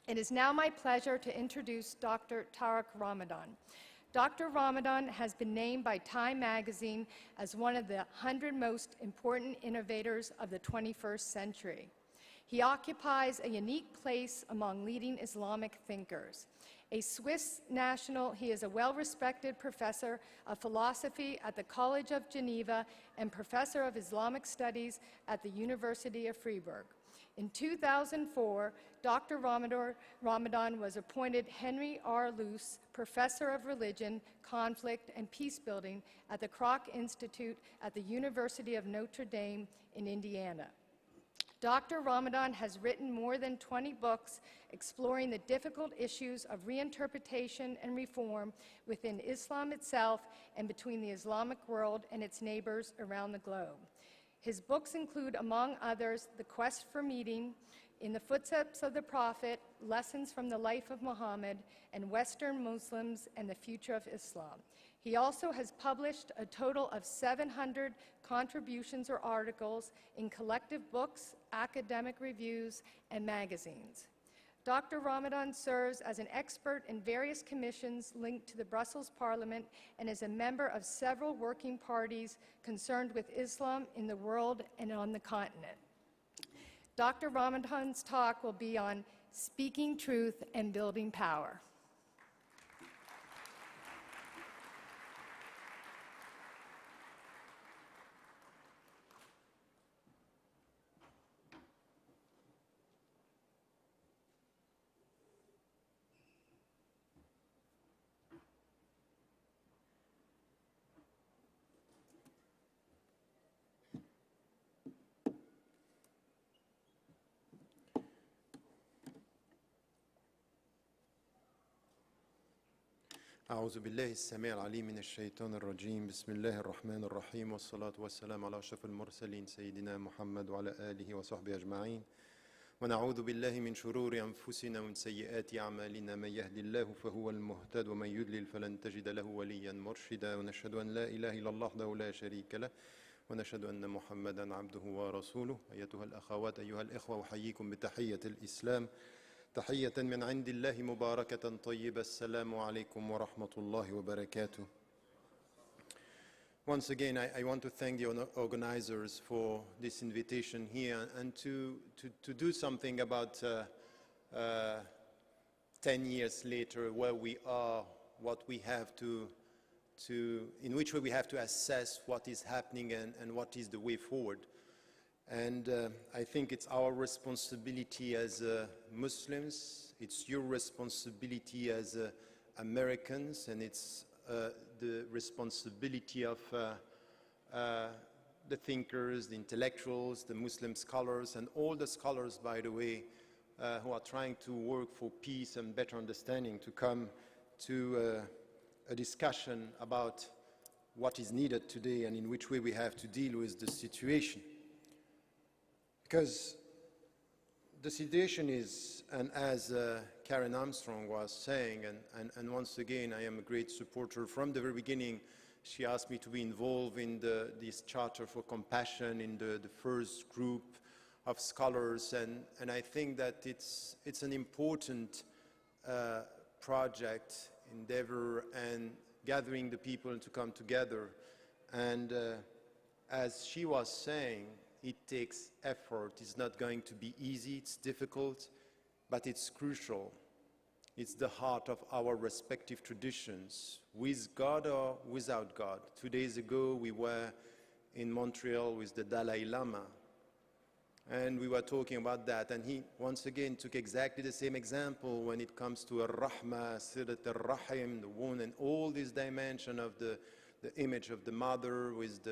It is now my pleasure to introduce Dr. Tariq Ramadan. Dr. Ramadan has been named by Time magazine as one of the 100 most important innovators of the 21st century. He occupies a unique place among leading Islamic thinkers. A Swiss national, he is a well-respected professor of philosophy at the College of Geneva and professor of Islamic studies at the University of Freiburg. In 2004, Dr. Ramadan was appointed Henry R. Luce Professor of Religion, Conflict, and Peacebuilding at the Kroc Institute at the University of Notre Dame in Indiana. Dr. Ramadan has written more than 20 books exploring the difficult issues of reinterpretation and reform within Islam itself and between the Islamic world and its neighbors around the globe. His books include, among others, The Quest for Meaning, In the Footsteps of the Prophet, Lessons from the Life of Muhammad, and Western Muslims and the Future of Islam. He also has published a total of 700 contributions or articles in collective books, academic reviews, and magazines. Dr. Ramadan serves as an expert in various commissions linked to the Brussels Parliament and is a member of several working parties concerned with Islam in the world and on the continent. Dr. Ramadan's talk will be on speaking truth and building power. أعوذ بالله السميع العليم من الشيطان الرجيم بسم الله الرحمن الرحيم والصلاة والسلام على أشرف المرسلين سيدنا محمد وعلى آله وصحبه أجمعين ونعوذ بالله من شرور أنفسنا ومن سيئات أعمالنا من يهد الله فهو المهتد ومن يضلل فلن تجد له وليا مرشدا ونشهد أن لا إله إلا الله وحده لا شريك له ونشهد أن محمدا عبده ورسوله أيتها الأخوات أيها الإخوة أحييكم بتحية الإسلام تحية من عند الله مباركة طيبة السلام عليكم ورحمة الله وبركاته. Once again, I want to thank the organizers for this invitation here and to do something about 10 years later, where we are, what we have in which way we have to assess what is happening and what is the way forward. And I think it's our responsibility as Muslims, it's your responsibility as Americans, and it's the responsibility of the thinkers, the intellectuals, the Muslim scholars, and all the scholars, by the way, who are trying to work for peace and better understanding, to come to a discussion about what is needed today and in which way we have to deal with the situation. Because the situation is, and as Karen Armstrong was saying, and once again, I am a great supporter from the very beginning. She asked me to be involved in this Charter for Compassion, in the first group of scholars, and I think that it's an important project, endeavor, and gathering the people to come together. And as she was saying, it takes effort. It's not going to be easy, it's difficult, but it's crucial. It's the heart of our respective traditions, with God or without God. 2 days ago, we were in Montreal with the Dalai Lama, and we were talking about that, and he once again took exactly the same example when it comes to Ar-Rahma, Sirat Ar-Rahim, the wound, and all this dimension of the image of the mother with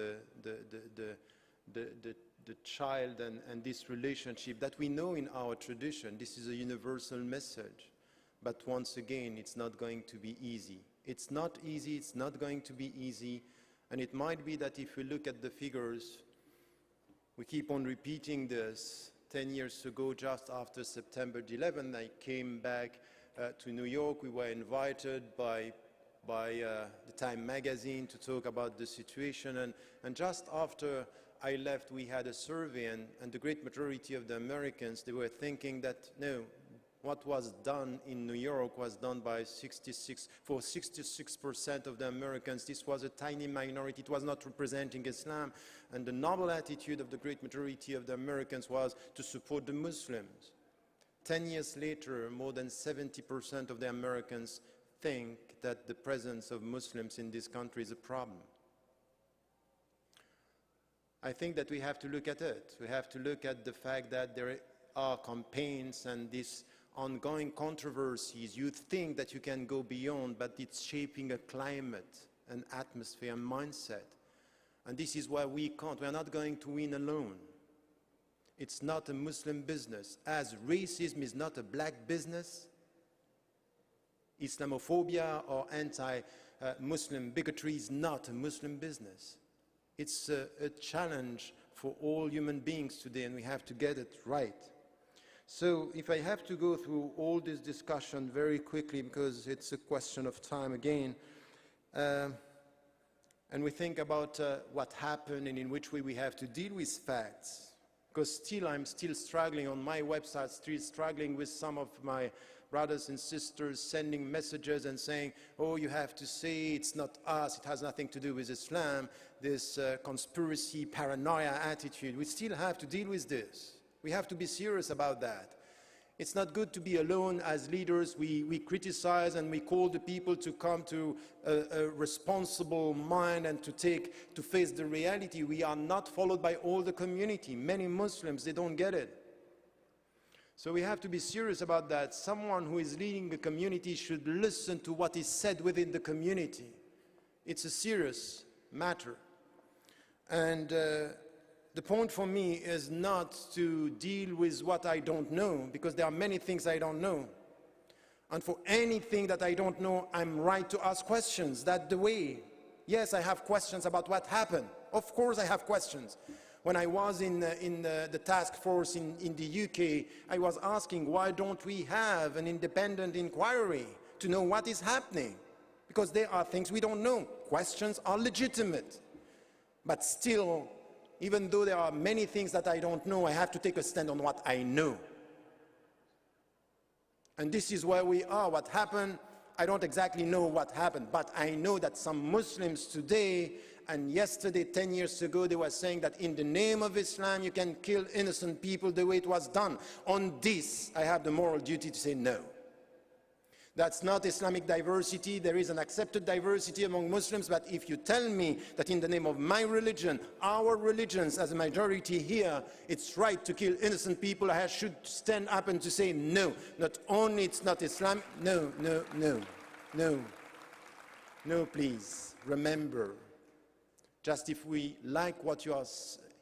the child and this relationship that we know in our tradition. This is a universal message. But once again, it's not going to be easy. It's not easy, it's not going to be easy. And it might be that if we look at the figures, we keep on repeating this. 10 years ago, just after September 11th, I came back to New York. We were invited by the Time magazine to talk about the situation. And just after I left, we had a survey, and the great majority of the Americans, they were thinking that, no, what was done in New York was done by 66% of the Americans. This was a tiny minority. It was not representing Islam. And the noble attitude of the great majority of the Americans was to support the Muslims. 10 years later, more than 70% of the Americans think that the presence of Muslims in this country is a problem. I think that we have to look at it. We have to look at the fact that there are campaigns and these ongoing controversies. You think that you can go beyond, but it's shaping a climate, an atmosphere, a mindset. And this is why we can't. We are not going to win alone. It's not a Muslim business. As racism is not a black business, Islamophobia or anti-Muslim bigotry is not a Muslim business. It's a challenge for all human beings today, and we have to get it right. So if I have to go through all this discussion very quickly, because it's a question of time again, and we think about what happened and in which way we have to deal with facts, because I'm still struggling on my website, still struggling with some of my brothers and sisters sending messages and saying, oh, you have to say it's not us, it has nothing to do with Islam, this conspiracy, paranoia attitude. We still have to deal with this. We have to be serious about that. It's not good to be alone as leaders. We criticize and we call the people to come to a responsible mind and to face the reality. We are not followed by all the community. Many Muslims, they don't get it. So we have to be serious about that. Someone who is leading the community should listen to what is said within the community. It's a serious matter. And the point for me is not to deal with what I don't know, because there are many things I don't know. And for anything that I don't know, I'm right to ask questions. That's the way. Yes, I have questions about what happened. Of course I have questions. When I was in the task force in the UK, I was asking, why don't we have an independent inquiry to know what is happening? Because there are things we don't know. Questions are legitimate. But still, even though there are many things that I don't know, I have to take a stand on what I know. And this is where we are. What happened, I don't exactly know what happened, but I know that some Muslims today and yesterday, 10 years ago, they were saying that in the name of Islam, you can kill innocent people the way it was done. On this, I have the moral duty to say no. That's not Islamic diversity. There is an accepted diversity among Muslims, but if you tell me that in the name of my religion, our religions as a majority here, it's right to kill innocent people, I should stand up and to say no. Not only it's not Islam, no, no, no, no. No, please, remember. Just if we like what you are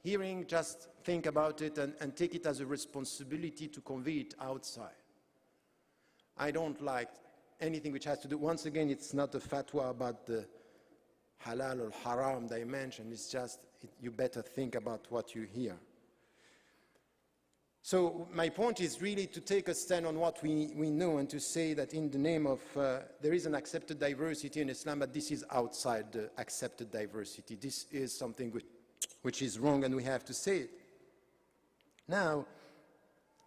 hearing, just think about it and take it as a responsibility to convey it outside. I don't like anything which has to do, once again, it's not a fatwa about the halal or haram dimension, it's just, you better think about what you hear. So my point is really to take a stand on what we know and to say that in the name of, there is an accepted diversity in Islam, but this is outside the accepted diversity. This is something which is wrong, and we have to say it. Now,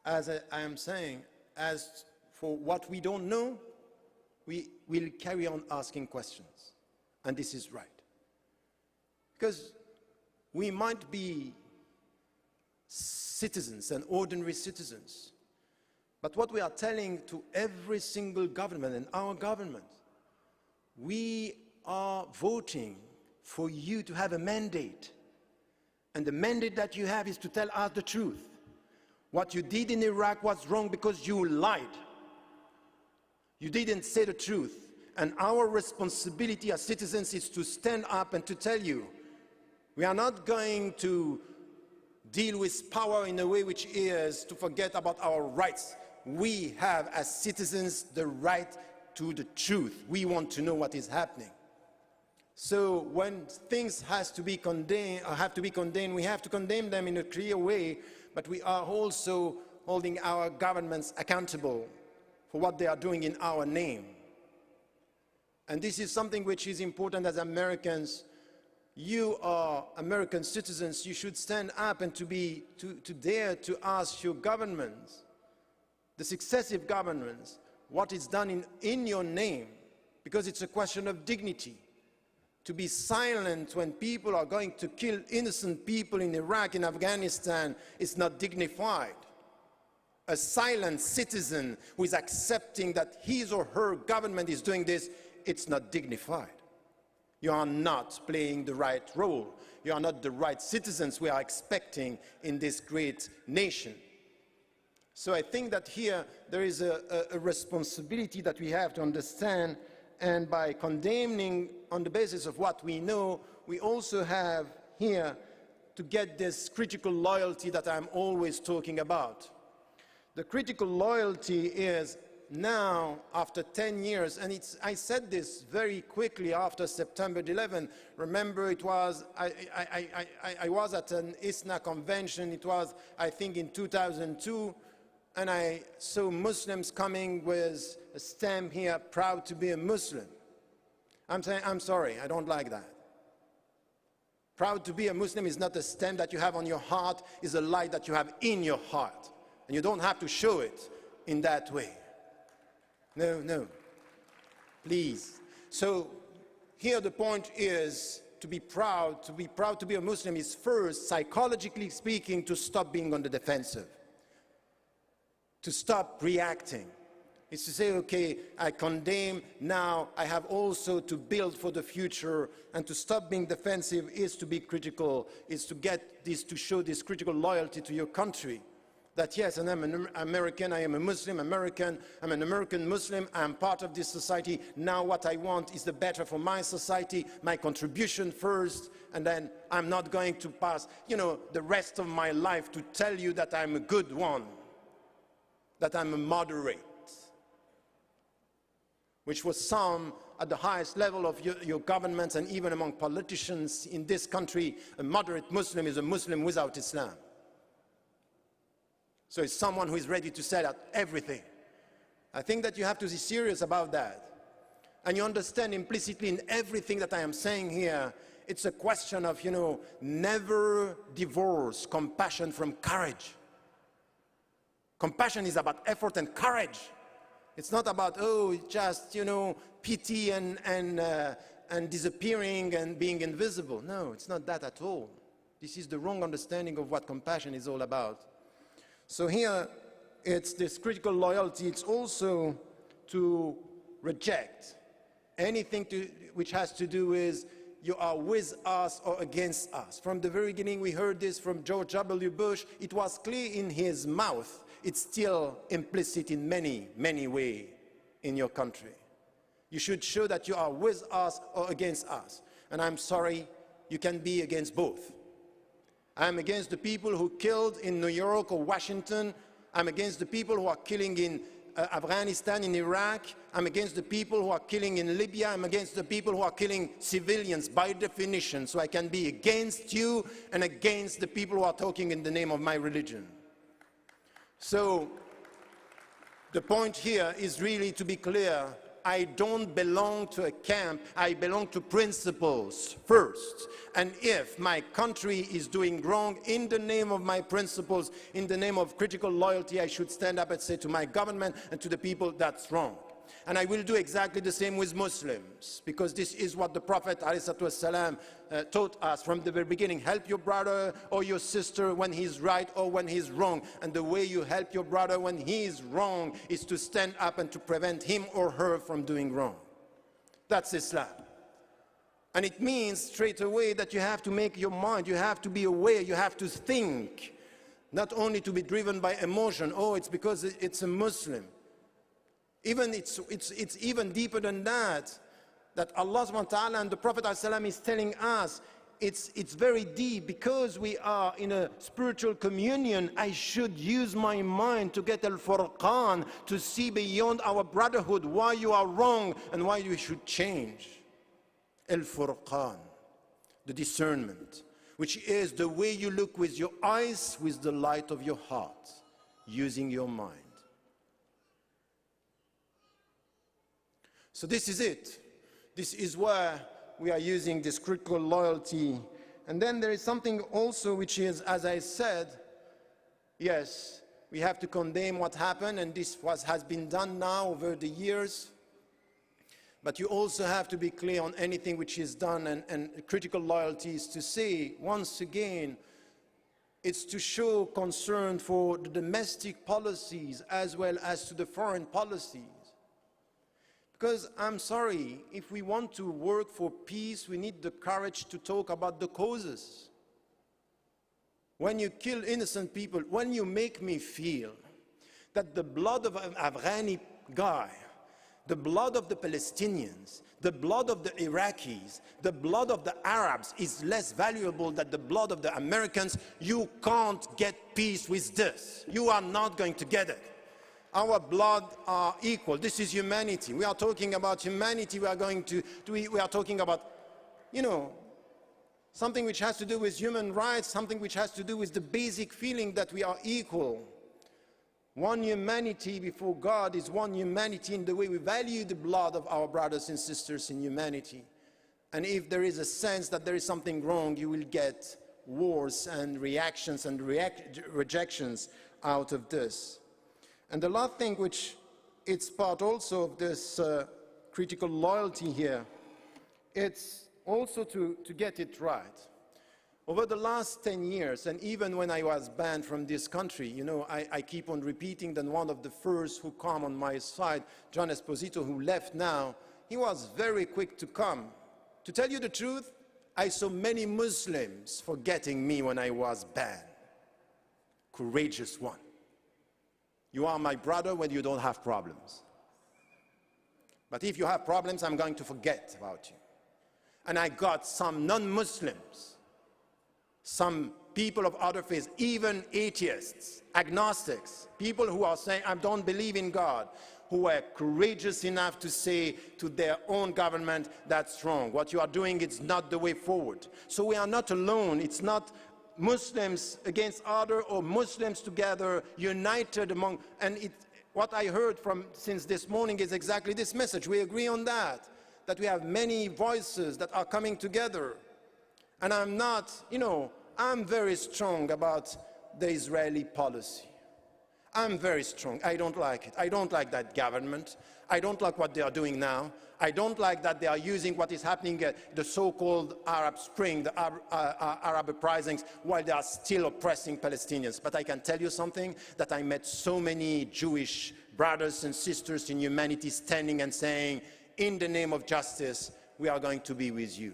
as I am saying, as for what we don't know, we will carry on asking questions, and this is right. Because we might be citizens and ordinary citizens. But what we are telling to every single government and our government, we are voting for you to have a mandate. And the mandate that you have is to tell us the truth. What you did in Iraq was wrong because you lied. You didn't say the truth. And our responsibility as citizens is to stand up and to tell you, we are not going to deal with power in a way which is to forget about our rights. We have, as citizens, the right to the truth. We want to know what is happening. So when things have to be condemned, we have to condemn them in a clear way, but we are also holding our governments accountable for what they are doing in our name. And this is something which is important as Americans. You are American citizens. You should stand up and to dare to ask your governments the successive governments, what is done in your name, because it's a question of dignity. To be silent when people are going to kill innocent people in Iraq, in Afghanistan, is not dignified. A silent citizen who is accepting that his or her government is doing this, it's not dignified. You are not playing the right role. You are not the right citizens we are expecting in this great nation. So I think that here there is a responsibility that we have to understand, and by condemning on the basis of what we know, we also have here to get this critical loyalty that I'm always talking about. The critical loyalty is now, after 10 years, and I said this very quickly after September 11. Remember, it was, I was at an ISNA convention, it was, I think, in 2002, and I saw Muslims coming with a stamp here, proud to be a Muslim. I'm saying, I'm sorry, I don't like that. Proud to be a Muslim is not a stamp that you have on your heart, it's a light that you have in your heart. And you don't have to show it in that way. No, no. Please. So here the point is to be proud to be a Muslim is first, psychologically speaking, to stop being on the defensive. To stop reacting. It's to say, okay, I condemn, now I have also to build for the future, and to stop being defensive is to be critical, is to get this, to show this critical loyalty to your country. That yes, and I'm an American, I am a Muslim American, I'm an American Muslim, I'm part of this society. Now what I want is the better for my society, my contribution first, and then I'm not going to pass, the rest of my life to tell you that I'm a good one, that I'm a moderate, which was some at the highest level of your governments and even among politicians in this country. A moderate Muslim is a Muslim without Islam. So it's someone who is ready to sell out everything. I think that you have to be serious about that. And you understand implicitly in everything that I am saying here, it's a question of, never divorce compassion from courage. Compassion is about effort and courage. It's not about, just, pity and disappearing and being invisible. No, it's not that at all. This is the wrong understanding of what compassion is all about. So here, it's this critical loyalty. It's also to reject anything which has to do with you are with us or against us. From the very beginning, we heard this from George W. Bush. It was clear in his mouth. It's still implicit in many, many ways in your country. You should show that you are with us or against us. And I'm sorry, you can be against both. I'm against the people who killed in New York or Washington. I'm against the people who are killing in Afghanistan, in Iraq. I'm against the people who are killing in Libya. I'm against the people who are killing civilians by definition. So I can be against you and against the people who are talking in the name of my religion. So the point here is really to be clear. I don't belong to a camp, I belong to principles first. And if my country is doing wrong in the name of my principles, in the name of critical loyalty, I should stand up and say to my government and to the people, that's wrong. And I will do exactly the same with Muslims, because this is what the Prophet ﷺ taught us from the very beginning. Help your brother or your sister when he's right or when he's wrong. And the way you help your brother when he is wrong is to stand up and to prevent him or her from doing wrong. That's Islam. And it means straight away that you have to make your mind, you have to be aware, you have to think, not only to be driven by emotion. Oh, it's because it's a Muslim. Even it's even deeper than that, that Allah subhanahu wa ta'ala and the Prophet ﷺ is telling us, it's very deep. Because we are in a spiritual communion, I should use my mind to get al-furqan, to see beyond our brotherhood why you are wrong and why you should change. Al-furqan, the discernment, which is the way you look with your eyes, with the light of your heart, using your mind. So this is it. This is where we are using this critical loyalty. And then there is something also which is, as I said, yes, We have to condemn what happened, and this has been done now over the years. But you also have to be clear on anything which is done, and critical loyalty is to say, once again, it's to show concern for the domestic policies as well as to the foreign policies. Because I'm sorry, if we want to work for peace, we need the courage to talk about the causes. When you kill innocent people, when you make me feel that the blood of an Afghani guy, the blood of the Palestinians, the blood of the Iraqis, the blood of the Arabs is less valuable than the blood of the Americans, you can't get peace with this. You are not going to get it. Our blood are equal. This is humanity. We are talking about humanity. We are talking about, something which has to do with human rights, something which has to do with the basic feeling that we are equal. One humanity before God is one humanity in the way we value the blood of our brothers and sisters in humanity. And if there is a sense that there is something wrong, you will get wars and reactions and rejections out of this. And the last thing, which it's part also of this critical loyalty here, it's also to get it right. Over the last 10 years, and even when I was banned from this country, I keep on repeating that one of the first who come on my side, John Esposito, who left now, he was very quick to come. To tell you the truth, I saw many Muslims forgetting me when I was banned. Courageous one. You are my brother when you don't have problems. But if you have problems, I'm going to forget about you. And I got some non-Muslims, some people of other faiths, even atheists, agnostics, people who are saying, I don't believe in God, who were courageous enough to say to their own government, that's wrong. What you are doing is not the way forward. So we are not alone. It's not Muslims against other or Muslims together, united among, and what I heard since this morning is exactly this message. We agree on that we have many voices that are coming together. And I'm very strong about the Israeli policy. I'm very strong. I don't like it. I don't like that government. I don't like what they are doing now. I don't like that they are using what is happening at the so-called Arab Spring, the Arab uprisings, while they are still oppressing Palestinians. But I can tell you something, that I met so many Jewish brothers and sisters in humanity standing and saying, in the name of justice, we are going to be with you.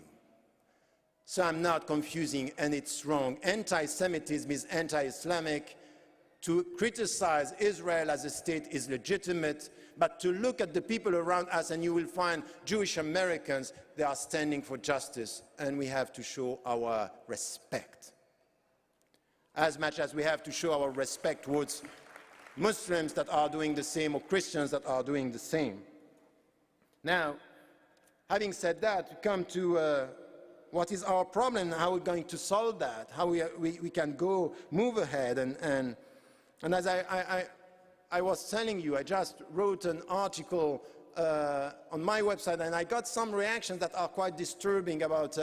So I'm not confusing, and it's wrong. Anti-Semitism is anti-Islamic. To criticize Israel as a state is legitimate, but to look at the people around us, and you will find Jewish Americans, they are standing for justice, and we have to show our respect. As much as we have to show our respect towards Muslims that are doing the same, or Christians that are doing the same. Now, having said that, we come to what is our problem, how we're going to solve that, how we can move ahead. And as I was telling you, I just wrote an article on my website, and I got some reactions that are quite disturbing about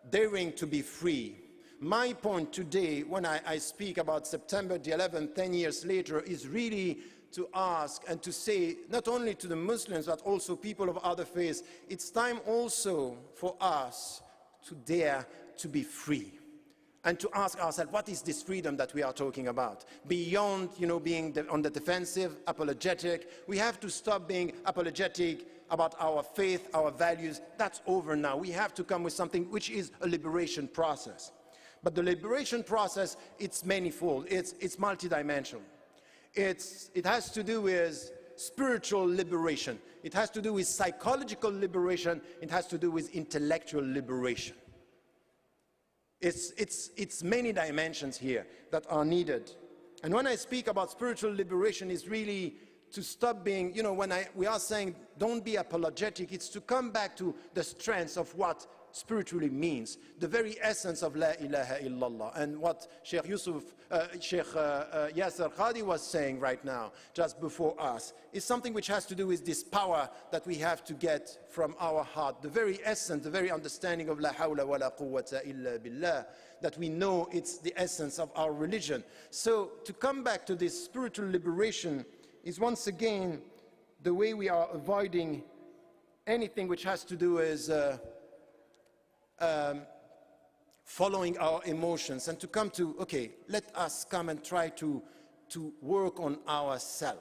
daring to be free. My point today, when I speak about September the 11th, 10 years later, is really to ask and to say, not only to the Muslims, but also people of other faiths, it's time also for us to dare to be free. And to ask ourselves, what is this freedom that we are talking about? Beyond, being on the defensive, apologetic, we have to stop being apologetic about our faith, our values. That's over now. We have to come with something which is a liberation process. But the liberation process, it's manifold. It's multidimensional. It has to do with spiritual liberation. It has to do with psychological liberation. It has to do with intellectual liberation. It's many dimensions here that are needed. And when I speak about spiritual liberation, it's really to stop being, when we are saying don't be apologetic, it's to come back to the strengths of what spiritually means, the very essence of La ilaha illallah. And what Sheikh Yasser Qadi was saying right now, just before us, is something which has to do with this power that we have to get from our heart. The very essence, the very understanding of La hawla wa la quwwata illa billah, that we know it's the essence of our religion. So to come back to this spiritual liberation is once again the way we are avoiding anything which has to do with following our emotions, and to come to, okay, let us come and try to work on ourselves,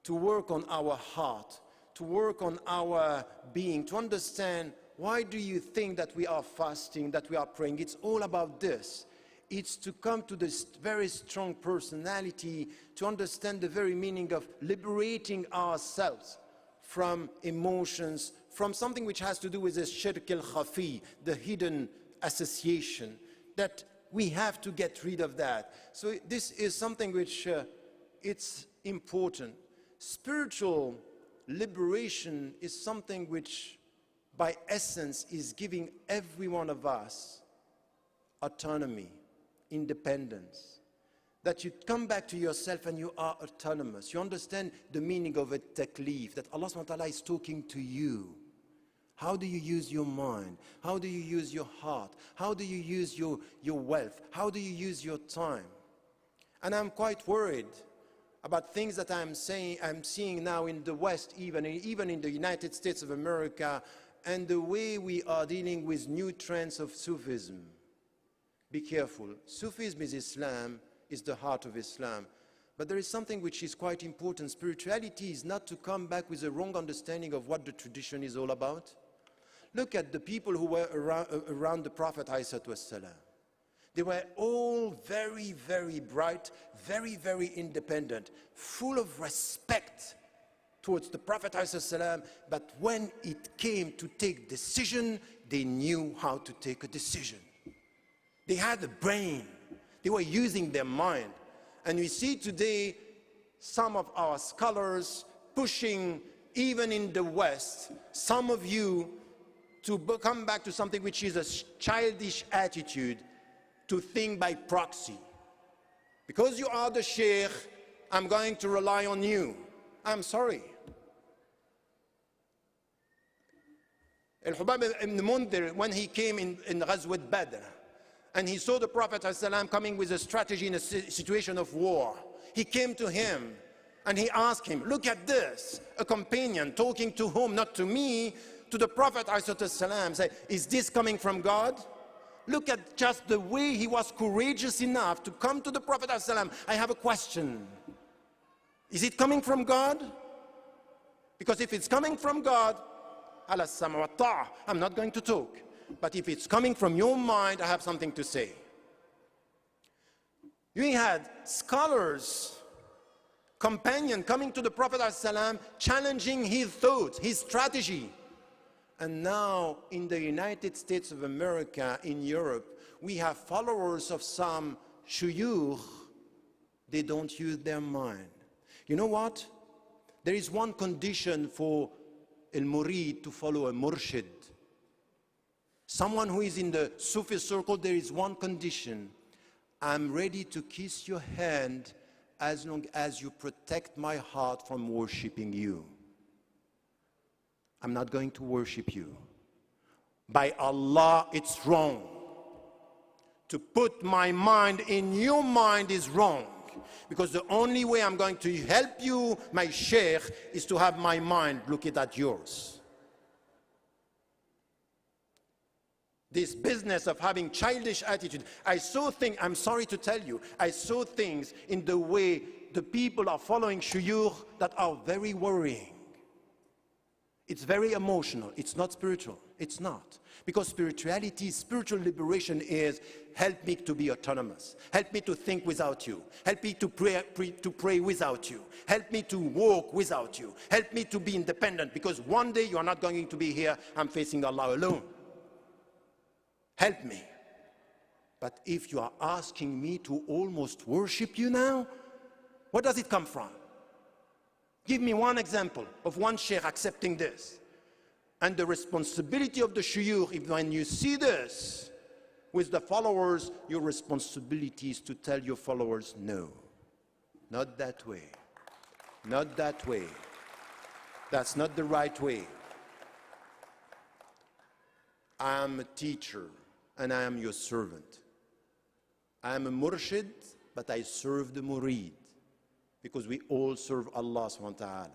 to work on our heart, to work on our being, to understand why do you think that we are fasting, that we are praying. It's all about this. It's to come to this very strong personality, to understand the very meaning of liberating ourselves from emotions, from something which has to do with the shirk al-khafi, the hidden association, that we have to get rid of that. So this is something which it's important. Spiritual liberation is something which by essence is giving every one of us autonomy, independence. That you come back to yourself and you are autonomous. You understand the meaning of a taklif, that Allah subhanahu wa ta'ala is talking to you. How do you use your mind? How do you use your heart? How do you use your wealth? How do you use your time? And I'm quite worried about things that I'm seeing now in the West, even in the United States of America, and the way we are dealing with new trends of Sufism. Be careful. Sufism is Islam, is the heart of Islam. But there is something which is quite important. Spirituality is not to come back with a wrong understanding of what the tradition is all about. Look at the people who were around the Prophet ﷺ. They were all very, very bright, very, very independent, full of respect towards the Prophet ﷺ, but when it came to take decision, they knew how to take a decision. They had a brain. They were using their mind. And we see today some of our scholars pushing, even in the West, some of you to come back to something which is a childish attitude, to think by proxy. Because you are the sheikh, I'm going to rely on you. I'm sorry. Al-Hubab ibn Mundhir, when he came in Ghazwat Badr, and he saw the Prophet ﷺ coming with a strategy in a situation of war, he came to him and he asked him, look at this, a companion talking to whom, not to me, to the Prophet ﷺ, say, is this coming from God? Look at just the way he was courageous enough to come to the Prophet ﷺ. I have a question. Is it coming from God? Because if it's coming from God, ala sama wa ta'a, I'm not going to talk. But if it's coming from your mind, I have something to say. We had scholars, companion coming to the Prophet ﷺ, challenging his thoughts, his strategy. And now in the United States of America, in Europe, we have followers of some shuyukh. They don't use their mind. You know what? There is one condition for al-murid to follow a murshid. Someone who is in the Sufi circle, there is one condition. I'm ready to kiss your hand as long as you protect my heart from worshiping you. I'm not going to worship you. By Allah, it's wrong. To put my mind in your mind is wrong. Because the only way I'm going to help you, my sheikh, is to have my mind looking at yours. This business of having childish attitude, I saw things, I'm sorry to tell you, I saw things in the way the people are following shuyukh that are very worrying. It's very emotional. It's not spiritual. It's not. Because spirituality, spiritual liberation is help me to be autonomous. Help me to think without you. Help me to pray without you. Help me to walk without you. Help me to be independent, because one day you are not going to be here. I'm facing Allah alone. Help me. But if you are asking me to almost worship you now, where does it come from? Give me one example of one sheikh accepting this. And the responsibility of the shuyukh, if when you see this with the followers, your responsibility is to tell your followers, no, not that way, not that way. That's not the right way. I am a teacher and I am your servant. I am a murshid, but I serve the murid, because we all serve Allah subhanahu wa ta'ala.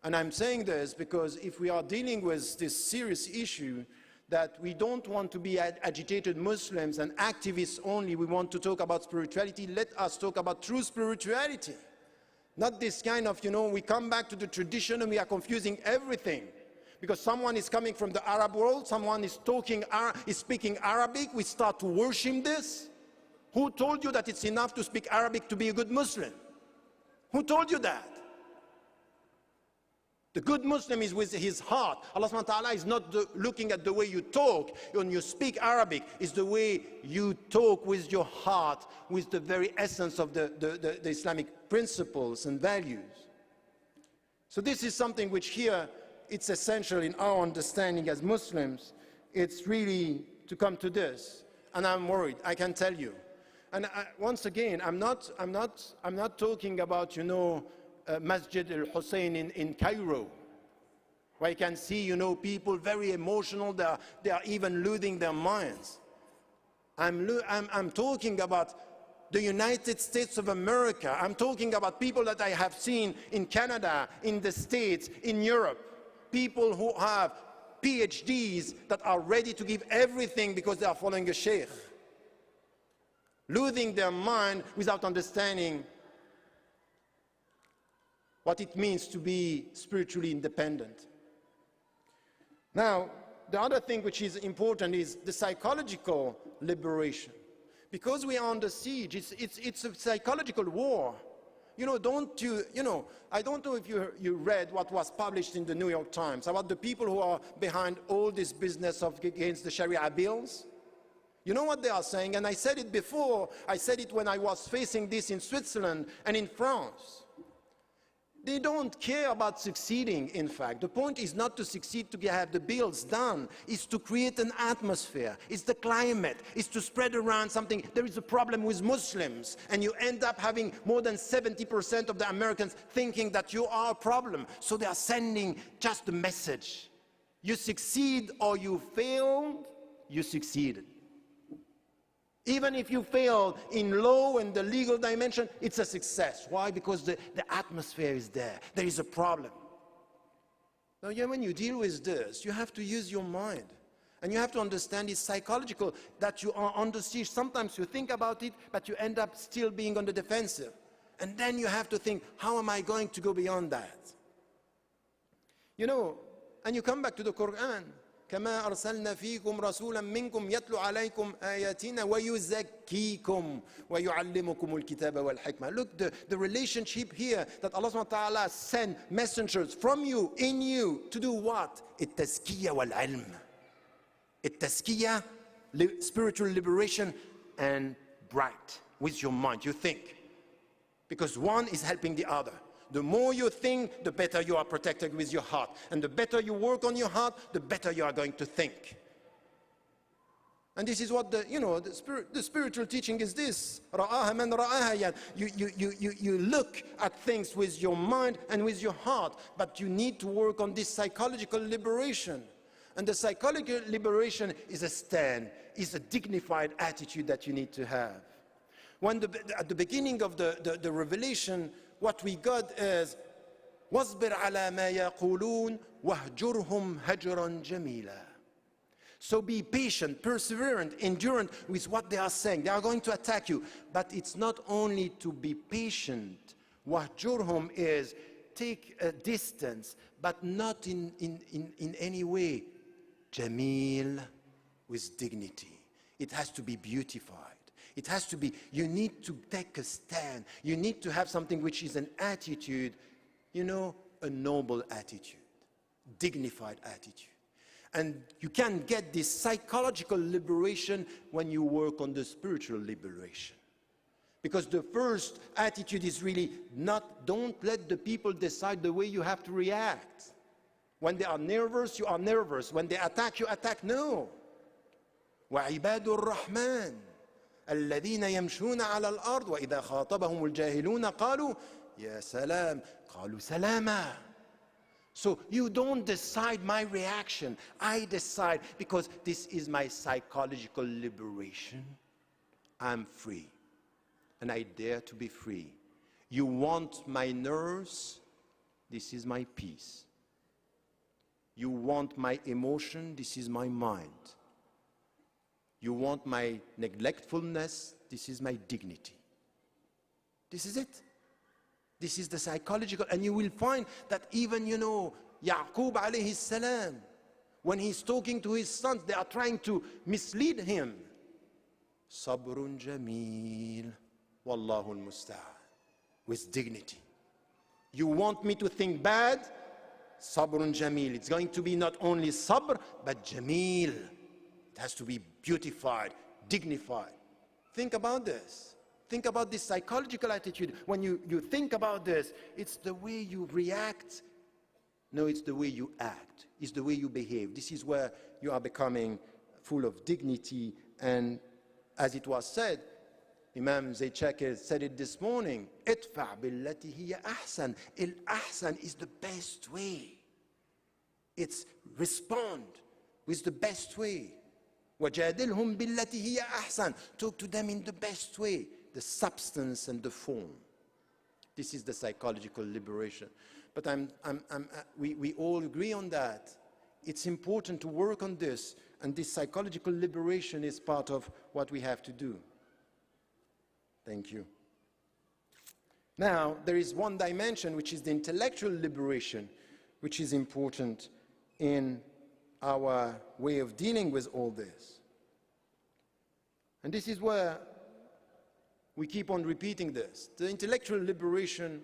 And I'm saying this because if we are dealing with this serious issue that we don't want to be agitated Muslims and activists only, we want to talk about spirituality, let us talk about true spirituality. Not this kind of, we come back to the tradition and we are confusing everything. Because someone is coming from the Arab world, someone is speaking Arabic, we start to worship this. Who told you that it's enough to speak Arabic to be a good Muslim? Who told you that? The good Muslim is with his heart. Allah subhanahu wa ta'ala is not looking at the way you talk when you speak Arabic. It's the way you talk with your heart, with the very essence of the Islamic principles and values. So this is something which here, it's essential in our understanding as Muslims. It's really to come to this. And I'm worried, I can tell you. And once again, I'm not talking about, Masjid al-Hussein in Cairo, where you can see, people very emotional, they are even losing their minds. I'm talking about the United States of America. I'm talking about people that I have seen in Canada, in the States, in Europe, people who have PhDs that are ready to give everything because they are following a sheikh, losing their mind without understanding what it means to be spiritually independent. Now, the other thing which is important is the psychological liberation. Because we are under siege, it's a psychological war. I don't know if you read what was published in the New York Times about the people who are behind all this business against the Sharia bills. You know what they are saying? And I said it before, I said it when I was facing this in Switzerland and in France. They don't care about succeeding, in fact. The point is not to succeed to have the bills done. It's to create an atmosphere. It's the climate. It's to spread around something. There is a problem with Muslims, and you end up having more than 70% of the Americans thinking that you are a problem. So they are sending just the message. You succeed or you fail, you succeeded. Even if you fail in law and the legal dimension, it's a success. Why? Because the atmosphere is there. There is a problem. Now, when you deal with this, you have to use your mind. And you have to understand it's psychological that you are under siege. Sometimes you think about it, but you end up still being on the defensive. And then you have to think, how am I going to go beyond that? And you come back to the Quran. كما أرسلنا فيكم رسولا منكم يتلو عليكم آياتنا ويزكيكم ويعلمكم الكتاب والحكمة. Look, the relationship here that Allah subhanahu wa ta'ala sent messengers from you, in you, to do what? التزكية والعلم. التزكية, spiritual liberation, and bright with your mind. You think. Because one is helping the other. The more you think, the better you are protected with your heart. And the better you work on your heart, the better you are going to think. And this is what the spiritual teaching is this. رَآهَا مَنْ رَآهَا. You look at things with your mind and with your heart, but you need to work on this psychological liberation. And the psychological liberation is a stand, is a dignified attitude that you need to have. At the beginning of the revelation, what we got is وَاصْبِرْ عَلَى مَا يَقُولُونَ وَاهْجُرْهُمْ هَجْرًا جَمِيلًا. So be patient, perseverant, endurant with what they are saying. They are going to attack you. But it's not only to be patient. وَاهْجُرْهُمْ is take a distance, but not in any way. Jamil, with dignity. It has to be beautified. It has to be, you need to take a stand. You need to have something which is an attitude, a noble attitude, dignified attitude. And you can get this psychological liberation when you work on the spiritual liberation. Because the first attitude is really not, don't let the people decide the way you have to react. When they are nervous, you are nervous. When they attack, you attack. No. وَعِبَادُ الرَّحْمَنِ الَّذِينَ يَمْشُونَ عَلَى الْأَرْضِ وَإِذَا خَاطَبَهُمُ الْجَاهِلُونَ قَالُوا يَا سَلَامَ قَالُوا سَلَامًا. So you don't decide my reaction. I decide, because this is my psychological liberation. I'm free, and I dare to be free. You want my nerves? This is my peace. You want my emotion? This is my mind. You want my neglectfulness? This is my dignity. This is it. This is the psychological, and you will find that even, Yaqub alayhi salam, when he's talking to his sons, they are trying to mislead him. Sabrun jameel, wallahu al-musta'an, with dignity. You want me to think bad? Sabrun jameel. It's going to be not only sabr, but jameel. It has to be beautified, dignified. Think about this. Think about this psychological attitude. When you think about this, it's the way you react. No, it's the way you act. It's the way you behave. This is where you are becoming full of dignity. And as it was said, Imam Zayd Shakir said it this morning, idfa' billati hiya ahsan. Il-ahsan is the best way. It's respond with the best way. وَجَادِلْهُمْ بِالَّتِي هِيَ أَحْسَنُ. Talk to them in the best way, the substance and the form. This is the psychological liberation. But we all agree on that. It's important to work on this, and this psychological liberation is part of what we have to do. Thank you. Now, there is one dimension, which is the intellectual liberation, which is important in our way of dealing with all this. And this is where we keep on repeating this. The intellectual liberation,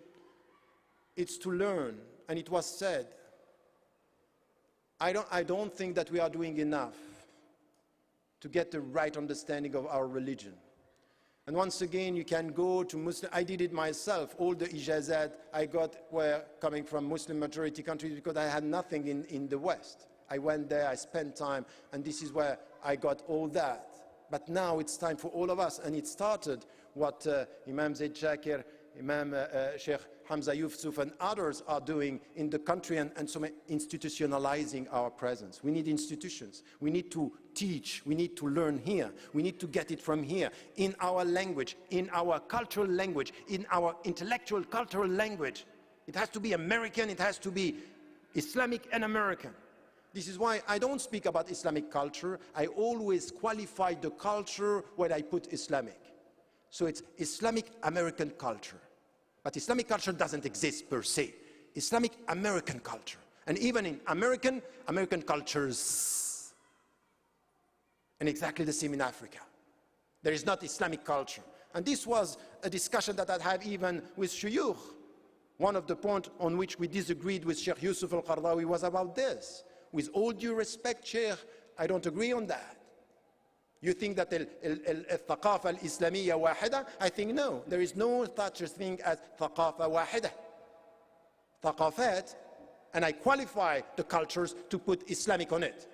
it's to learn, and it was said, I don't think that we are doing enough to get the right understanding of our religion. And once again, you can go to Muslim, I did it myself. All the ijazat I got were coming from Muslim majority countries because I had nothing in the West. I went there, I spent time, and this is where I got all that. But now it's time for all of us, and it started what Imam Zayd Shakir, Imam Sheikh Hamza Yusuf, and others are doing in the country, and so institutionalizing our presence. We need institutions. We need to teach. We need to learn here. We need to get it from here, in our language, in our cultural language, in our intellectual cultural language. It has to be American. It has to be Islamic and American. This is why I don't speak about Islamic culture. I always qualify the culture when I put Islamic. So it's Islamic American culture. But Islamic culture doesn't exist per se. Islamic American culture. And even in American cultures. And exactly the same in Africa. There is not Islamic culture. And this was a discussion that I had even with Shuyukh. One of the points on which we disagreed with Sheikh Yusuf al-Qaradawi was about this. With all due respect, Sheikh, I don't agree on that. You think that الثقافة الإسلامية واحدة? I think no. There is no such a thing as ثقافة واحدة. ثقافات, and I qualify the cultures to put Islamic on it.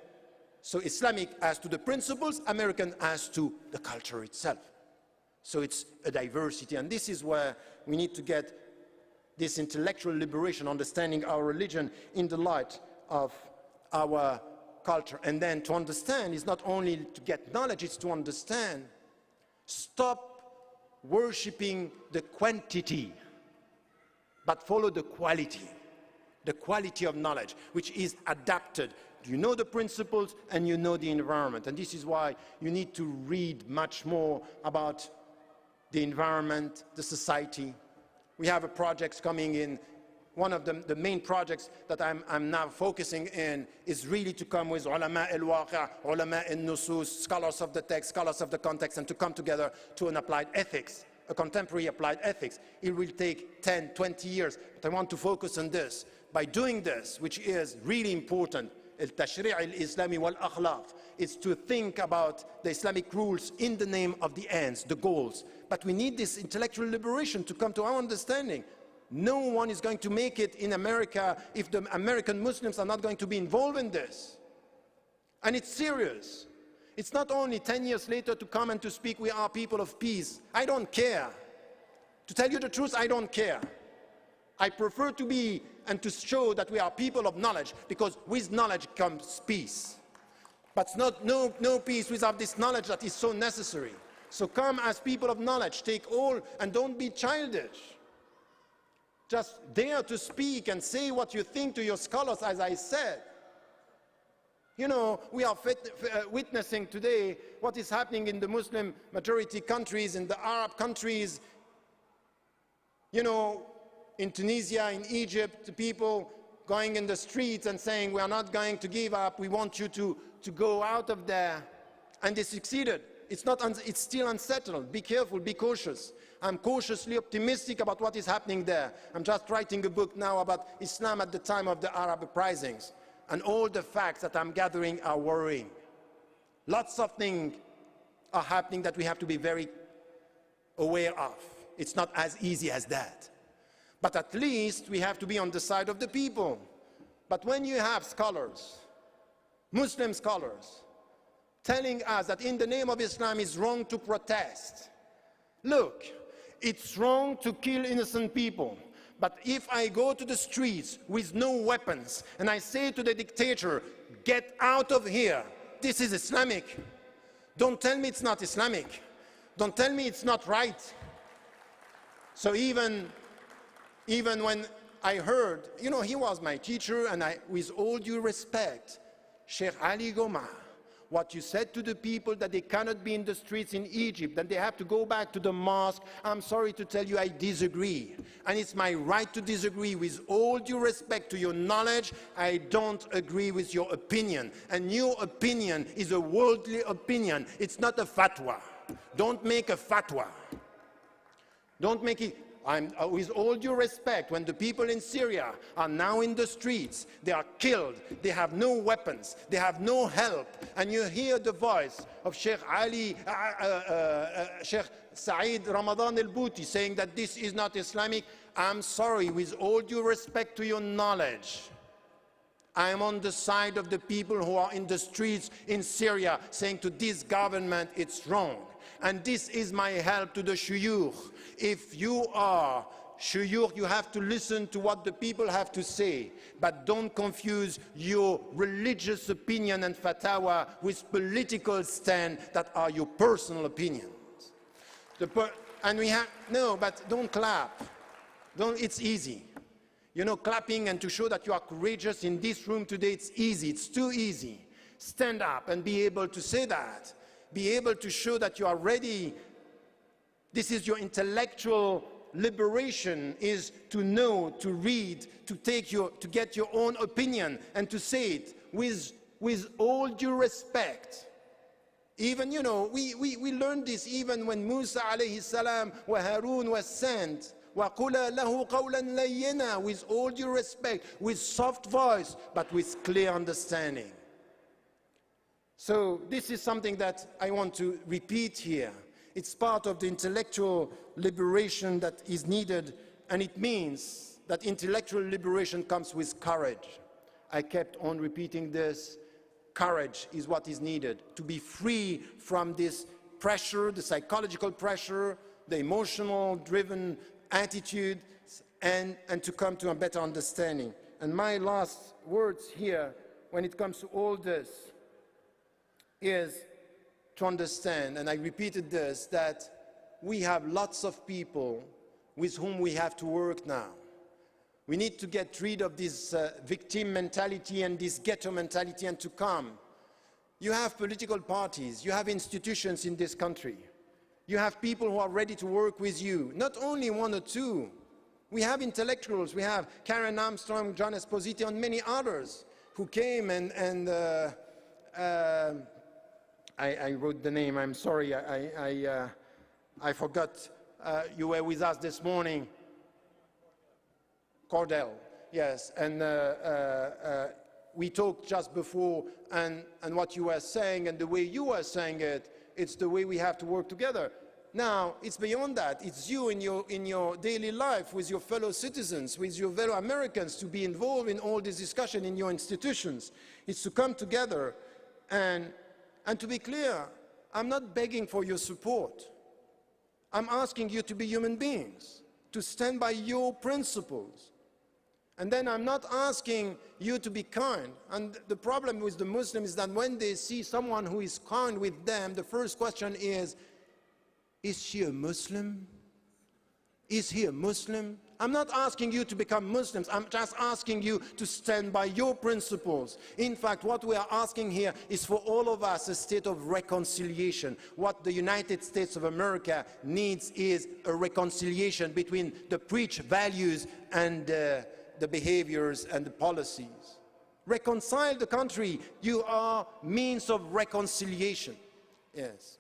So Islamic as to the principles, American as to the culture itself. So it's a diversity, and this is where we need to get this intellectual liberation, understanding our religion in the light of our culture. And then to understand is not only to get knowledge, it's to understand. Stop worshipping the quantity, but follow the quality of knowledge, which is adapted. You know the principles and you know the environment. And this is why you need to read much more about the environment, the society. We have a project coming in. One of the main projects that I'm now focusing in is really to come with ulama al-waqi', ulama al-nusus, scholars of the text, scholars of the context, and to come together to an applied ethics, a contemporary applied ethics. It will take 10, 20 years, but I want to focus on this. By doing this, which is really important, al-tashri' al-islami wal-akhlaq, is to think about the Islamic rules in the name of the ends, the goals. But we need this intellectual liberation to come to our understanding. No one is going to make it in America if the American Muslims are not going to be involved in this. And it's serious. It's not only 10 years later to come and to speak, we are people of peace. I don't care. To tell you the truth, I don't care. I prefer to be and to show that we are people of knowledge, because with knowledge comes peace. But no peace without this knowledge that is so necessary. So come as people of knowledge, take all, and don't be childish. Just dare to speak and say what you think to your scholars, as I said. You know, we are witnessing today what is happening in the Muslim majority countries, in the Arab countries. You know, in Tunisia, in Egypt, the people going in the streets and saying, we are not going to give up, we want you to go out of there. And they succeeded. It's still unsettled. Be careful, be cautious. I'm cautiously optimistic about what is happening there. I'm just writing a book now about Islam at the time of the Arab uprisings. And all the facts that I'm gathering are worrying. Lots of things are happening that we have to be very aware of. It's not as easy as that. But at least we have to be on the side of the people. But when you have scholars, Muslim scholars, telling us that in the name of Islam it's wrong to protest. Look, it's wrong to kill innocent people. But if I go to the streets with no weapons and I say to the dictator, get out of here, this is Islamic. Don't tell me it's not Islamic. Don't tell me it's not right. So even when I heard, you know, he was my teacher, and with all due respect, Sheikh Ali Goma, what you said to the people that they cannot be in the streets in Egypt, that they have to go back to the mosque, I'm sorry to tell you I disagree. And it's my right to disagree. With all due respect to your knowledge, I don't agree with your opinion. And your opinion is a worldly opinion. It's not a fatwa. Don't make a fatwa. Don't make it. With all due respect, when the people in Syria are now in the streets, they are killed, they have no weapons, they have no help, and you hear the voice of Sheikh Saeed Ramadan al-Bouti saying that this is not Islamic, I'm sorry, with all due respect to your knowledge, I am on the side of the people who are in the streets in Syria saying to this government it's wrong. And this is my help to the shuyukh. If you are shuyukh, you have to listen to what the people have to say. But don't confuse your religious opinion and fatwa with political stand that are your personal opinions. No, but don't clap. It's easy. You know, clapping and to show that you are courageous in this room today, it's easy. It's too easy. Stand up and be able to say that. Be able to show that you are ready. This is your intellectual liberation, is to know, to read, to get your own opinion and to say it with all due respect. Even, you know, we learned this even when Musa alayhi salam wa Harun was sent. وَقُلَا لَهُ قَوْلًا لَيِّنًا, with all due respect, with soft voice, but with clear understanding. So this is something that I want to repeat here. It's part of the intellectual liberation that is needed, and it means that intellectual liberation comes with courage. I kept on repeating this. Courage is what is needed to be free from this pressure, the psychological pressure, the emotional driven attitude, and to come to a better understanding. And my last words here when it comes to all this is to understand, and I repeated this, that we have lots of people with whom we have to work now. We need to get rid of this victim mentality and this ghetto mentality and to come. You have political parties, you have institutions in this country. You have people who are ready to work with you, not only one or two. We have intellectuals, we have Karen Armstrong, John Esposito, and many others who came and I wrote the name, I'm sorry, I forgot. You were with us this morning. Cordell, yes, and we talked just before, and what you were saying and the way you were saying it, it's the way we have to work together. Now, it's beyond that. It's you in your daily life with your fellow citizens, with your fellow Americans, to be involved in all this discussion in your institutions. It's to come together and to be clear, I'm not begging for your support. I'm asking you to be human beings, to stand by your principles. And then I'm not asking you to be kind. And the problem with the Muslims is that when they see someone who is kind with them, the first question is she a Muslim? Is he a Muslim? I'm not asking you to become Muslims. I'm just asking you to stand by your principles. In fact, what we are asking here is for all of us a state of reconciliation. What the United States of America needs is a reconciliation between the preached values and the behaviors and the policies. Reconcile the country. You are means of reconciliation. Yes,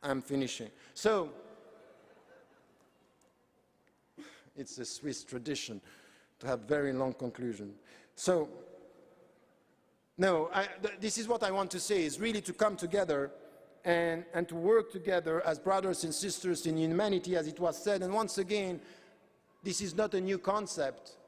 I'm finishing. So, it's a Swiss tradition to have very long conclusion. So, no, this is what I want to say, is really to come together and to work together as brothers and sisters in humanity, as it was said. And once again, this is not a new concept.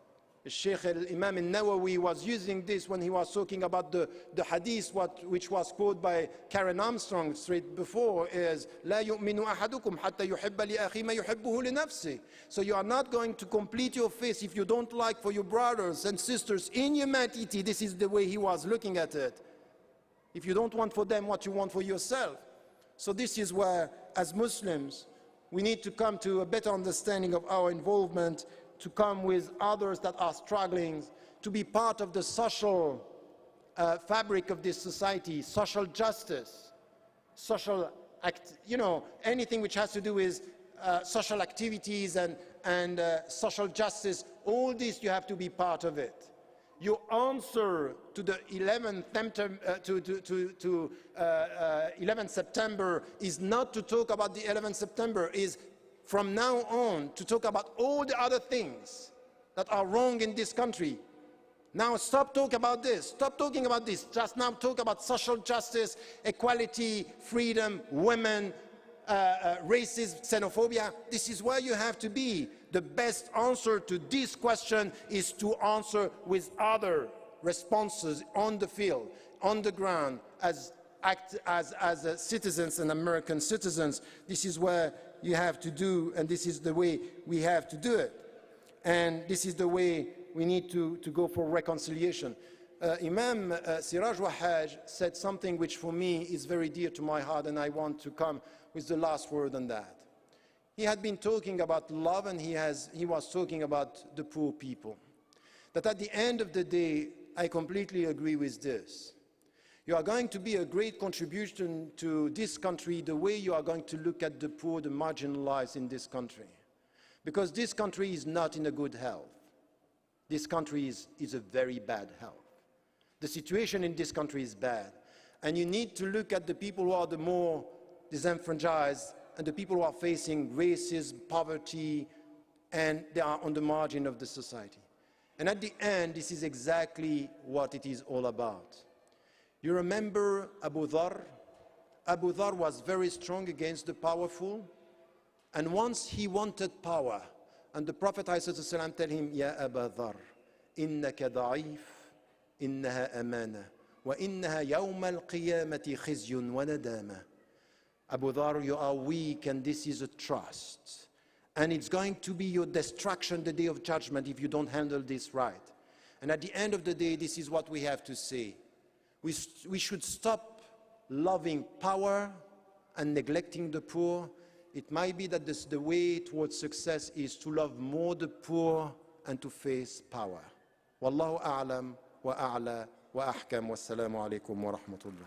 Sheikh Imam al-Nawawi was using this when he was talking about the hadith which was quoted by Karen Armstrong straight before, is لا يؤمن أحدكم حتى يحب لأخيه ما يحبه لنفسه. So you are not going to complete your faith if you don't like for your brothers and sisters in humanity. This is the way he was looking at it. If you don't want for them what you want for yourself. So this is where, as Muslims, we need to come to a better understanding of our involvement, to come with others that are struggling, to be part of the social fabric of this society, social justice, anything which has to do with social activities and social justice. All this, you have to be part of it. Your answer to the 11th September is not to talk about the 11th September, is from now on to talk about all the other things that are wrong in this country. Now stop talking about this. Stop talking about this. Just now talk about social justice, equality, freedom, women, racism, xenophobia. This is where you have to be. The best answer to this question is to answer with other responses on the field, on the ground, as citizens and American citizens. This is where you have to do, and this is the way we have to do it. And this is the way we need to go for reconciliation. Imam Siraj Wahhaj said something which for me is very dear to my heart, and I want to come with the last word on that. He had been talking about love, and he was talking about the poor people. That at the end of the day, I completely agree with this. You are going to be a great contribution to this country the way you are going to look at the poor, the marginalized in this country. Because this country is not in a good health. This country is a very bad health. The situation in this country is bad. And you need to look at the people who are the more disenfranchised and the people who are facing racism, poverty, and they are on the margin of the society. And at the end, this is exactly what it is all about. You remember Abu Dhar? Abu Dhar was very strong against the powerful. And once he wanted power, and the Prophet ﷺ tell him, Ya Abu Dhar, innaka da'if, innaha amana, wa innaha yawma al-qiyamati khizyun wa nadama. Abu Dhar, you are weak, and this is a trust. And it's going to be your destruction the day of judgment if you don't handle this right. And at the end of the day, this is what we have to say. We should stop loving power and neglecting the poor. It might be that the way towards success is to love more the poor and to face power. Wallahu a'lam wa a'la wa ahkam. Wassalamu alaikum wa rahmatullah.